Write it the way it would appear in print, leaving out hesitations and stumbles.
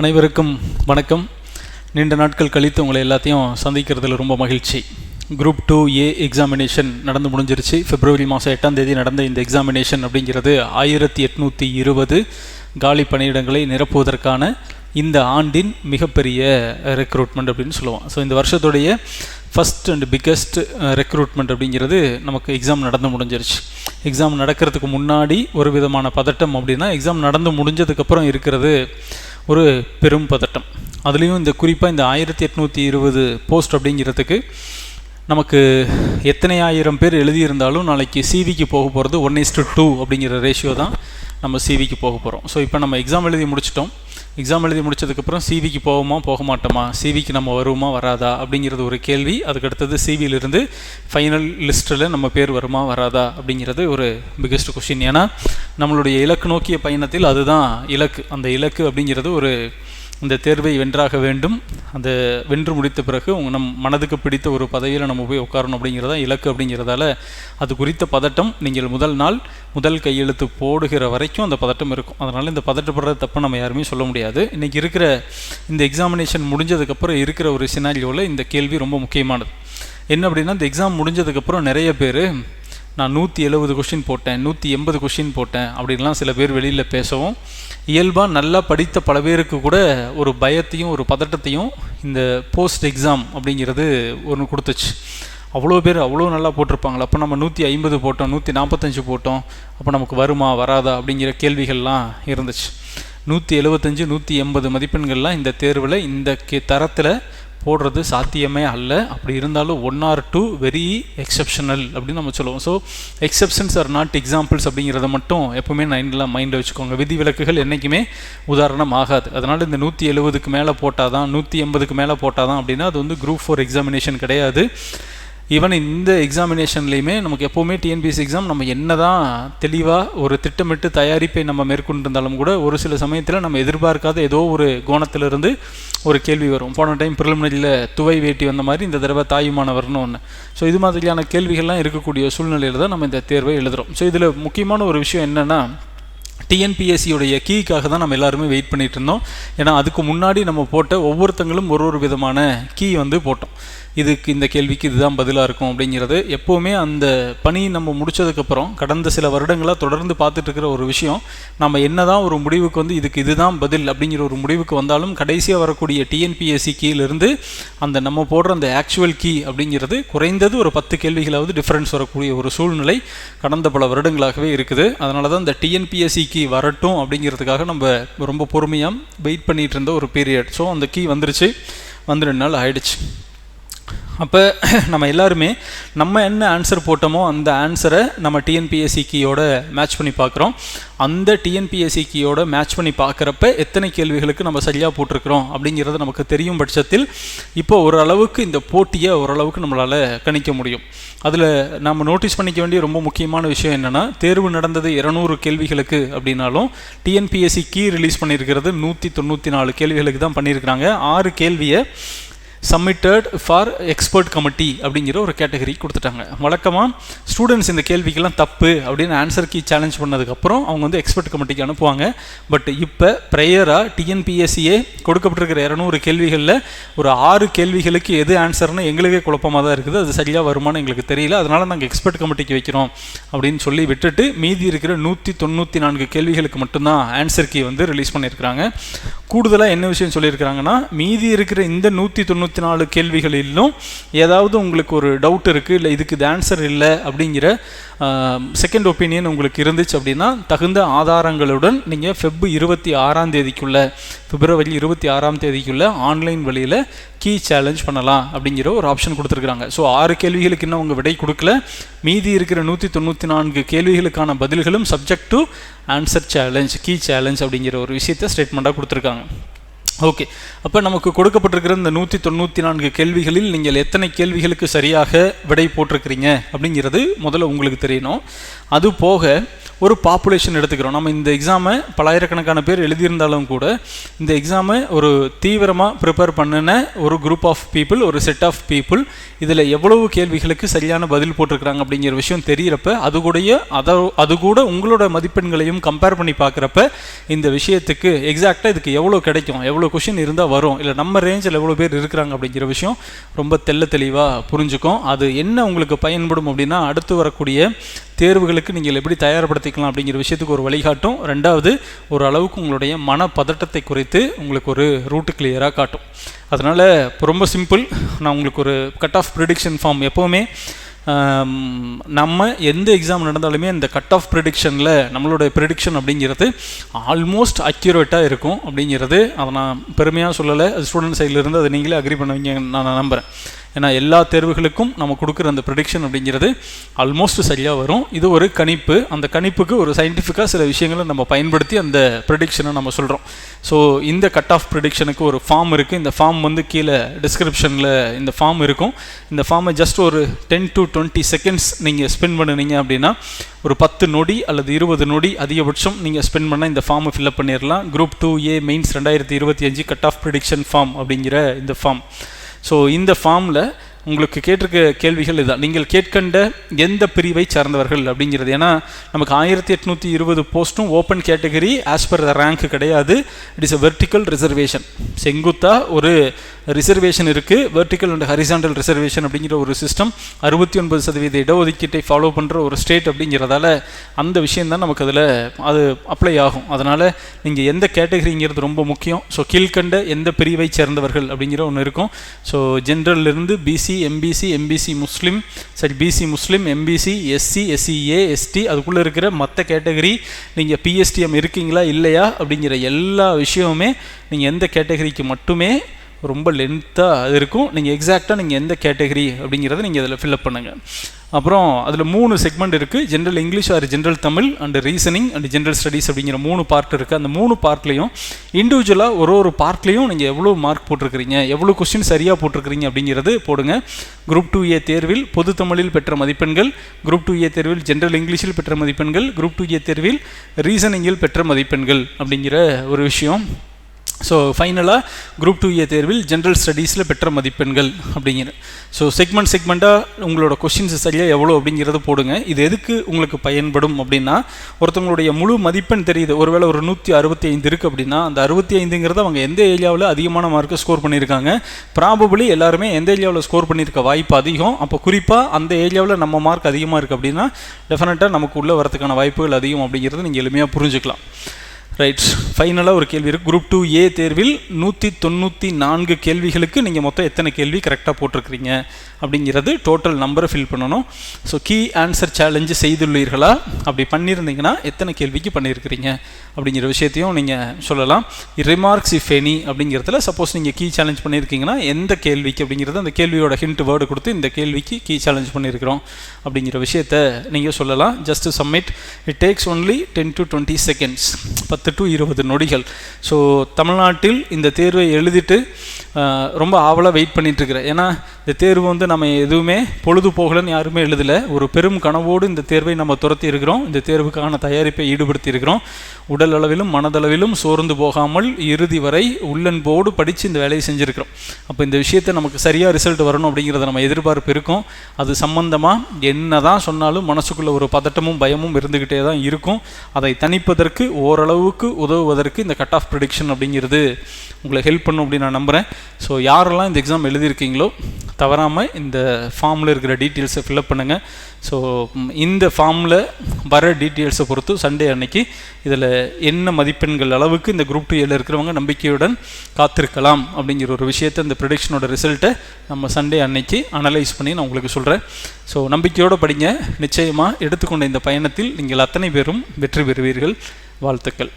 அனைவருக்கும் வணக்கம். நீண்ட நாட்கள் கழித்து உங்களை எல்லாத்தையும் சந்திக்கிறதுல ரொம்ப மகிழ்ச்சி. குரூப் 2A எக்ஸாமினேஷன் நடந்து முடிஞ்சிருச்சு. பிப்ரவரி மாதம் 8ஆம் தேதி நடந்த இந்த எக்ஸாமினேஷன் அப்படிங்கிறது 1820 காலி பணியிடங்களை நிரப்புவதற்கான இந்த ஆண்டின் மிகப்பெரிய ரெக்ரூட்மெண்ட் அப்படின்னு சொல்லுவோம். ஸோ இந்த வருஷத்துடைய ஃபஸ்ட் அண்ட் பிக்கஸ்ட் ரெக்ரூட்மெண்ட் அப்படிங்கிறது நமக்கு எக்ஸாம் நடந்து முடிஞ்சிருச்சு. எக்ஸாம் நடக்கிறதுக்கு முன்னாடி ஒரு விதமான பதட்டம் அப்படின்னா, எக்ஸாம் நடந்து முடிஞ்சதுக்கப்புறம் இருக்கிறது ஒரு பெரும் பதட்டம். அதுலேயும் இந்த குறிப்பாக இந்த 1820 போஸ்ட் அப்படிங்கிறதுக்கு நமக்கு எத்தனை ஆயிரம் பேர் எழுதியிருந்தாலும் நாளைக்கு சிவிக்கு போக போகிறது 1:2 அப்படிங்கிற ரேஷியோ தான் நம்ம சிவிக்கு போக போகிறோம். ஸோ இப்போ நம்ம எக்ஸாம் எழுதி முடிச்சிட்டோம். எக்ஸாம் எழுதி முடிச்சதுக்கப்புறம் சிவிக்கு போவோமா போக மாட்டோமா, சிவிக்கு நம்ம வருமா வராதா அப்படிங்கிறது ஒரு கேள்வி. அதுக்கடுத்தது சிவியிலிருந்து ஃபைனல் லிஸ்ட்டில் நம்ம பேர் வருமா வராதா அப்படிங்கிறது ஒரு பிக்கெஸ்ட் கொஷின். ஏன்னா நம்மளுடைய இலக்கு நோக்கிய பயணத்தில் அதுதான் இலக்கு. அந்த இலக்கு அப்படிங்கிறது ஒரு இந்த தேர்வை வென்றாக வேண்டும். அந்த வென்று முடித்த பிறகு நம் மனதுக்கு பிடித்த ஒரு பதவியில் நம்ம போய் உட்காரணும் அப்படிங்கிறதா இலக்கு. அப்படிங்கிறதால அது குறித்த பதட்டம் நீங்கள் முதல் கையெழுத்து போடுகிற வரைக்கும் அந்த பதட்டம் இருக்கும். அதனால் இந்த பதட்டப்படுற தப்பு நம்ம யாருமே சொல்ல முடியாது. இன்றைக்கி இருக்கிற இந்த எக்ஸாமினேஷன் முடிஞ்சதுக்கப்புறம் இருக்கிற ஒரு சினாரியோவில் இந்த கேள்வி ரொம்ப முக்கியமானது. என்ன அப்படின்னா, இந்த எக்ஸாம் முடிஞ்சதுக்கப்புறம் நிறைய பேர் நான் 170 கொஷின் போட்டேன், 180 கொஷின் போட்டேன் அப்படின்லாம் சில பேர் வெளியில் பேசவும், இயல்பாக நல்லா படித்த பல பேருக்கு கூட ஒரு பயத்தையும் ஒரு பதட்டத்தையும் இந்த போஸ்ட் எக்ஸாம் அப்படிங்கிறது ஒன்று கொடுத்துச்சு. அவ்வளோ பேர் அவ்வளோ நல்லா போட்டிருப்பாங்களா, அப்போ நம்ம 150 போட்டோம், 145 போட்டோம், அப்போ நமக்கு வருமா வராதா அப்படிங்கிற கேள்விகள்லாம் இருந்துச்சு. 175 180 மதிப்பெண்கள்லாம் இந்த தேர்வில் இந்த தரத்தில் போடுறது சாத்தியமே அல்ல. அப்படி இருந்தாலும் 1 or 2 வெரி எக்ஸப்ஷனல் அப்படின்னு நம்ம சொல்லுவோம். So exceptions R not examples அப்படிங்கிறத மட்டும் எப்போவுமே மைண்டில் வச்சுக்கோங்க. விதிவிலக்குகள் என்றைக்குமே உதாரணம் ஆகாது. அதனால் இந்த 170க்கு மேலே போட்டால் தான், 180க்கு மேலே போட்டால் தான் அப்படின்னா அது வந்து குரூப் 4 எக்ஸாமினேஷன் கிடையாது. ஈவன் இந்த எக்ஸாமினேஷன்லேயுமே நமக்கு எப்போவுமே டிஎன்பிஎஸ்சி எக்ஸாம் நம்ம என்ன தான் தெளிவாக ஒரு திட்டமிட்டு தயாரிப்பை நம்ம மேற்கொண்டிருந்தாலும் கூட ஒரு சில சமயத்தில் நம்ம எதிர்பார்க்காத ஏதோ ஒரு கோணத்திலிருந்து ஒரு கேள்வி வரும். போன டைம் ப்ரிலிமினரியில் துவை வேட்டி வந்த மாதிரி இந்த தடவை தாயுமானவர்னு ஒன்று. ஸோ இது மாதிரியான கேள்விகள்லாம் இருக்கக்கூடிய சூழ்நிலையில் தான் நம்ம இந்த தேர்வை எழுதுகிறோம். ஸோ இதில் முக்கியமான ஒரு விஷயம் என்னென்னா, டிஎன்பிஎஸ்சியோடைய கீக்காக தான் நம்ம எல்லாருமே வெயிட் பண்ணிகிட்டு இருந்தோம். ஏன்னா அதுக்கு முன்னாடி நம்ம போட்ட ஒவ்வொருத்தங்களும் ஒரு விதமான கீ வந்து போட்டோம். இதுக்கு இந்த கேள்விக்கு இதுதான் பதிலாக இருக்கும் அப்படிங்கிறது. எப்போவுமே அந்த பணி நம்ம முடித்ததுக்கப்புறம் கடந்த சில வருடங்களாக தொடர்ந்து பார்த்துட்டு இருக்கிற ஒரு விஷயம், நம்ம என்ன தான் ஒரு முடிவுக்கு வந்து இதுக்கு இதுதான் பதில் அப்படிங்கிற ஒரு முடிவுக்கு வந்தாலும் கடைசியாக வரக்கூடிய டிஎன்பிஎஸ்சி கீழிருந்து அந்த நம்ம போடுற அந்த ஆக்சுவல் கீ அப்படிங்கிறது குறைந்தது ஒரு 10 கேள்விகளாவது டிஃப்ரென்ஸ் வரக்கூடிய ஒரு சூழ்நிலை கடந்த பல வருடங்களாகவே இருக்குது. அதனால தான் இந்த டிஎன்பிஎஸ்சி கீ வரட்டும் அப்படிங்கிறதுக்காக நம்ம ரொம்ப பொறுமையாக வெயிட் பண்ணிகிட்டு இருந்த ஒரு பீரியட். ஸோ அந்த கீ வந்துருச்சு, வந்து 2 நாள் ஆயிடுச்சு. அப்போ நம்ம எல்லாருமே நம்ம என்ன ஆன்சர் போட்டோமோ அந்த ஆன்சரை நம்ம டிஎன்பிஎஸ்சி கீயோட மேட்ச் பண்ணி பார்க்குறோம். அந்த டிஎன்பிஎஸ்சி கீயோட மேட்ச் பண்ணி பார்க்குறப்ப எத்தனை கேள்விகளுக்கு நம்ம சரியாக போட்டிருக்கிறோம் அப்படிங்கிறது நமக்கு தெரியும் பட்சத்தில் இப்போ ஓரளவுக்கு இந்த போட்டியை ஓரளவுக்கு நம்மளால் கணிக்க முடியும். அதில் நம்ம நோட்டீஸ் பண்ணிக்க வேண்டிய ரொம்ப முக்கியமான விஷயம் என்னென்னா, தேர்வு நடந்தது 200 கேள்விகளுக்கு அப்படின்னாலும் டிஎன்பிஎஸ்சி கீ ரிலீஸ் பண்ணியிருக்கிறது 194 கேள்விகளுக்கு தான் பண்ணியிருக்கிறாங்க. 6 கேள்வியை சப்மிட்டட் ஃபார் எக்ஸ்பர்ட் கமிட்டி அப்படிங்கிற ஒரு கேட்டகரி கொடுத்துட்டாங்க. வழக்கமாக ஸ்டூடெண்ட்ஸ் இந்த கேள்விக்கெல்லாம் தப்பு அப்படின்னு ஆன்சர் கீ சேலஞ்ச் பண்ணதுக்கப்புறம் அவங்க வந்து எக்ஸ்பர்ட் கமிட்டிக்கு அனுப்புவாங்க. பட் இப்போ ப்ரையராக டிஎன்பிஎஸ்சியே கொடுக்கப்பட்டிருக்கிற 200 கேள்விகளில் ஒரு 6 கேள்விகளுக்கு எது ஆன்சர்னு எங்களுக்கே குழப்பமாக தான் இருக்குது. அது சரியாக வருமானு எங்களுக்கு தெரியல. அதனால் நாங்கள் எக்ஸ்பர்ட் கமிட்டிக்கு வைக்கிறோம் அப்படின்னு சொல்லி விட்டுட்டு மீதி இருக்கிற 194 கேள்விகளுக்கு மட்டும்தான் ஆன்சர் கீ வந்து ரிலீஸ் பண்ணியிருக்கிறாங்க. கூடுதலாக என்ன விஷயம் சொல்லியிருக்கிறாங்கன்னா, மீதி இருக்கிற இந்த 194 கேள்விகளிலும் ஏதாவது உங்களுக்கு ஒரு டவுட் இருக்குது, இல்லை இதுக்கு இது ஆன்சர் இல்லை அப்படிங்கிற செகண்ட் ஒப்பீனியன் உங்களுக்கு இருந்துச்சு அப்படின்னா தகுந்த ஆதாரங்களுடன் நீங்கள் பிப்ரவரி 26ஆம் தேதிக்குள்ளே ஆன்லைன் வழியில் கீ சேலஞ்ச் பண்ணலாம் அப்படிங்கிற ஒரு ஆப்ஷன் கொடுத்துருக்குறாங்க. ஸோ 6 கேள்விகளுக்கு இன்னும் அவங்க விடை கொடுக்கல. மீதி இருக்கிற 194 கேள்விகளுக்கான பதில்களும் subject to answer challenge, key challenge அப்படிங்கிற ஒரு விஷயத்தை ஸ்டேட்மெண்ட்டாக கொடுத்துருக்காங்க. ஓகே, அப்போ நமக்கு கொடுக்கப்பட்டிருக்கிற இந்த 194 கேள்விகளில் நீங்கள் எத்தனை கேள்விகளுக்கு சரியாக விடை போட்டிருக்கிறீங்க அப்படிங்கிறது முதல்ல உங்களுக்கு தெரியணும். அது போக ஒரு பாப்புலேஷன் எடுத்துக்கிறோம். நம்ம இந்த எக்ஸாமை பலாயிரக்கணக்கான பேர் எழுதியிருந்தாலும் கூட இந்த எக்ஸாமை ஒரு தீவிரமாக ப்ரிப்பேர் பண்ணின ஒரு குரூப் ஆஃப் பீப்புள், ஒரு செட் ஆஃப் பீப்புள் இதில் எவ்வளவு கேள்விகளுக்கு சரியான பதில் போட்டிருக்கிறாங்க அப்படிங்கிற விஷயம் தெரிகிறப்ப அது கூட உங்களோட மதிப்பெண்களையும் கம்பேர் பண்ணி பார்க்குறப்ப இந்த விஷயத்துக்கு எக்ஸாக்டாக இதுக்கு எவ்வளோ கிடைக்கும், எவ்வளோ கொஷின் இருந்தால் வரும், இல்லை நம்ம ரேஞ்சில் எவ்வளோ பேர் இருக்கிறாங்க அப்படிங்கிற விஷயம் ரொம்ப தெளிவாக புரிஞ்சுக்கும். அது என்ன உங்களுக்கு பயன்படும் அப்படின்னா, அடுத்து வரக்கூடிய தேர்வுகளுக்கு நீங்கள் எப்படி தயார்படுத்திக்கலாம் அப்படிங்கிற விஷயத்துக்கு ஒரு வழிகாட்டும். ரெண்டாவது, ஒரு அளவுக்கு உங்களுடைய மனப்பதட்டத்தை குறைத்து உங்களுக்கு ஒரு ரூட்டு கிளியராக காட்டும். அதனால் ரொம்ப சிம்பிள். நான் உங்களுக்கு ஒரு கட் ஆஃப் ப்ரிடிக்ஷன் ஃபார்ம், எப்போவுமே நம்ம எந்த எக்ஸாம் நடந்தாலுமே இந்த கட் ஆஃப் ப்ரிடிக்ஷனில் நம்மளோட ப்ரிடிக்ஷன் அப்படிங்கிறது ஆல்மோஸ்ட் அக்யூரேட்டாக இருக்கும் அப்படிங்கிறது அதை நான் பெருமையாக சொல்லலை. அது ஸ்டூடெண்ட் சைட்லேருந்து அதை நீங்களே அக்ரி பண்ணுவீங்க நான் நம்புகிறேன். ஏன்னா எல்லா தேர்வுகளுக்கும் நம்ம கொடுக்குற அந்த ப்ரிடிக்ஷன் அப்படிங்கிறது ஆல்மோஸ்ட் சரியாக வரும். இது ஒரு கணிப்பு. அந்த கணிப்புக்கு ஒரு சயின்டிஃபிக்காக சில விஷயங்களை நம்ம பயன்படுத்தி அந்த ப்ரிடிக்ஷனை நம்ம சொல்கிறோம். ஸோ இந்த கட் ஆஃப் ப்ரிடிக்ஷனுக்கு ஒரு ஃபார்ம் இருக்குது. இந்த ஃபார்ம் வந்து கீழே டிஸ்கிரிப்ஷனில் இந்த ஃபார்ம் இருக்கும். இந்த ஃபார்மை ஜஸ்ட் ஒரு 10 to 20 செகண்ட்ஸ் நீங்கள் ஸ்பெண்ட் பண்ணுனீங்க அப்படின்னா, ஒரு 10 நொடி அல்லது 20 நொடி அதிகபட்சம் நீங்கள் ஸ்பெண்ட் பண்ணால் இந்த ஃபார்மை ஃபில்அப் பண்ணிடலாம். Group 2A mains 2025 cut off prediction form அப்படிங்கிற இந்த ஃபார்ம். ஸோ இந்த ஃபார்மில் உங்களுக்கு கேட்டிருக்க கேள்விகள் இதுதான். நீங்கள் கேட்கண்ட எந்த பிரிவை சார்ந்தவர்கள் அப்படிங்கிறது. ஏன்னா நமக்கு 1820 போஸ்ட்டும் open category as per the rank கிடையாது. It is a vertical reservation. செங்குத்தாக ஒரு ரிசர்வேஷன் இருக்குது. வெர்டிக்கல் அண்ட் ஹரிசாண்டல் ரிசர்வேஷன் அப்படிங்கிற ஒரு சிஸ்டம் 69% இடஒதுக்கீட்டை ஃபாலோ பண்ணுற ஒரு ஸ்டேட் அப்படிங்கிறதால அந்த விஷயந்தான் நமக்கு அதில் அது அப்ளை ஆகும். அதனால் நீங்கள் எந்த கேட்டகரிங்கிறது ரொம்ப முக்கியம். ஸோ கீழ்கண்ட எந்த பிரிவை சேர்ந்தவர்கள் அப்படிங்கிற ஒன்று இருக்கும். ஸோ ஜென்ரல்லிருந்து பிசி, எம்பிசி முஸ்லீம், சரி பிசி முஸ்லீம், எம்பிசி, எஸ்சி, எஸ்சிஏ, எஸ்டி, அதுக்குள்ளே இருக்கிற மற்ற கேட்டகரி, நீங்கள் பிஎஸ்டிஎம் இருக்கீங்களா இல்லையா அப்படிங்கிற எல்லா விஷயமுமே நீங்கள் எந்த கேட்டகரிக்கு மட்டுமே ரொம்ப லென்த்தாக அது இருக்கும். நீங்கள் எக்ஸாக்டாக நீங்கள் எந்த கேட்டகரி அப்படிங்கிறத நீங்கள் அதில் ஃபில்அப் பண்ணுங்கள். அப்புறம் அதில் 3 செக்மெண்ட் இருக்குது. General English or general Tamil and reasoning and general studies அப்படிங்கிற 3 பார்ட் இருக்குது. அந்த 3 பார்ட்லேயும் இண்டிவிஜுவலாக ஒரு பார்ட்லேயும் நீங்கள் எவ்வளோ மார்க் போட்டிருக்கிறீங்க, எவ்வளோ கொஸ்டின் சரியாக போட்டிருக்கிறீங்க அப்படிங்கிறது போடுங்க. குரூப் 2A தேர்வில் பொது தமிழில் பெற்ற மதிப்பெண்கள், குரூப் 2A தேர்வில் ஜென்ரல் இங்கிலீஷில் பெற்ற மதிப்பெண்கள், குரூப் 2A தேர்வில் ரீசனிங்கில் பெற்ற மதிப்பெண்கள் அப்படிங்கிற ஒரு விஷயம். ஸோ ஃபைனலாக குரூப் 2A தேர்வில் ஜென்ரல் ஸ்டடீஸில் பெற்ற மதிப்பெண்கள் அப்படிங்கிற. ஸோ செக்மெண்ட்டாக உங்களோட கொஷின்ஸ் சரியாக எவ்வளோ அப்படிங்கிறத போடுங்க. இது எதுக்கு உங்களுக்கு பயன்படும் அப்படின்னா, ஒருத்தவங்களுடைய முழு மதிப்பெண் தெரியுது. ஒருவேளை ஒரு 165 இருக்குது அப்படின்னா, அந்த 65ங்கிறத அவங்க எந்த ஏரியாவில் அதிகமான மார்க்கை ஸ்கோர் பண்ணியிருக்காங்க, ப்ராபபிளி எல்லாருமே எந்த ஏரியாவில் ஸ்கோர் பண்ணியிருக்க வாய்ப்பு அதிகம். அப்போ குறிப்பாக அந்த ஏரியாவில் நம்ம மார்க் அதிகமாக இருக்குது அப்படின்னா டெஃபினட்டாக நமக்கு உள்ளே வரதுக்கான வாய்ப்புகள் அதிகம் அப்படிங்கிறது நீங்கள் எளிமையாக புரிஞ்சுக்கலாம். ரைட். ஃபைனலாக ஒரு கேள்வி இருக்குது. குரூப் 2A தேர்வில் 194 கேள்விகளுக்கு நீங்கள் மொத்தம் எத்தனை கேள்வி கரெக்டாக போட்டிருக்கிறீங்க அப்படிங்கிறது டோட்டல் நம்பரை ஃபில் பண்ணணும். ஸோ கீ ஆன்சர் சேலஞ்சு செய்துள்ளீர்களா, அப்படி பண்ணியிருந்தீங்கன்னா எத்தனை கேள்விக்கு பண்ணியிருக்கிறீங்க அப்படிங்கிற விஷயத்தையும் நீங்கள் சொல்லலாம். ரிமார்க்ஸ் இஃப் எனி அப்படிங்கிறதுல சப்போஸ் நீங்கள் கீ சேலஞ்ச் பண்ணியிருக்கீங்கன்னா எந்த கேள்விக்கு அப்படிங்கிறது அந்த கேள்வியோட ஹிண்ட் வேர்டு கொடுத்து இந்த கேள்விக்கு கீ சேலஞ்ச் பண்ணியிருக்கிறோம் அப்படிங்கிற விஷயத்த நீங்கள் சொல்லலாம். Just submit. It takes only 10 to 20 seconds, 10 to 20 நொடிகள். ஸோ தமிழ்நாட்டில் இந்த தேர்வை எழுதிட்டு ரொம்ப ஆவலாக வெயிட் பண்ணிகிட்ருக்கிறேன். ஏன்னா இந்த தேர்வு வந்து நம்ம எதுவுமே பொழுது போகலன்னு யாருமே எழுதலை. ஒரு பெரும் கனவோடு இந்த தேர்வை நம்ம துரத்தி இருக்கிறோம். இந்த தேர்வுக்கான தயாரிப்பை ஈடுபடுத்தி இருக்கிறோம். உடல் அளவிலும் மனதளவிலும் சோர்ந்து போகாமல் இறுதி வரை உள்ளன்போடு படித்து இந்த வேலையை செஞ்சுருக்கிறோம். அப்போ இந்த விஷயத்தை நமக்கு சரியாக ரிசல்ட் வரணும் அப்படிங்கிறத நம்ம எதிர்பார்ப்பு இருக்கும். அது சம்பந்தமாக என்ன தான் சொன்னாலும் மனசுக்குள்ளே ஒரு பதட்டமும் பயமும் இருந்துக்கிட்டே தான் இருக்கும். அதை தணிப்பதற்கு ஓரளவுக்கு உதவுவதற்கு இந்த கட் ஆஃப் ப்ரிடிக்ஷன் அப்படிங்கிறது உங்களை ஹெல்ப் பண்ணும் அப்படின்னு நான் நம்புகிறேன். ஸோ யாரெல்லாம் இந்த எக்ஸாம் எழுதியிருக்கீங்களோ தவறாமல் இந்த ஃபார்மில் இருக்கிற டீட்டெயில்ஸை ஃபில்அப் பண்ணுங்கள். ஸோ இந்த ஃபார்மில் வர டீட்டெயில்ஸை பொறுத்து சண்டே அன்னைக்கு இதில் என்ன மதிப்பெண்கள் அளவுக்கு இந்த குரூப் 2A இருக்கிறவங்க நம்பிக்கையுடன் காத்திருக்கலாம் அப்படிங்கிற ஒரு விஷயத்தை, இந்த ப்ரிடிக்ஷனோட ரிசல்ட்டை நம்ம சண்டே அன்னைக்கு அனலைஸ் பண்ணி நான் உங்களுக்கு சொல்கிறேன். ஸோ நம்பிக்கையோடு படிங்க. நிச்சயமாக எடுத்துக்கொண்ட இந்த பயணத்தில் நீங்கள் அத்தனை பேரும் வெற்றி பெறுவீர்கள். வாழ்த்துக்கள்.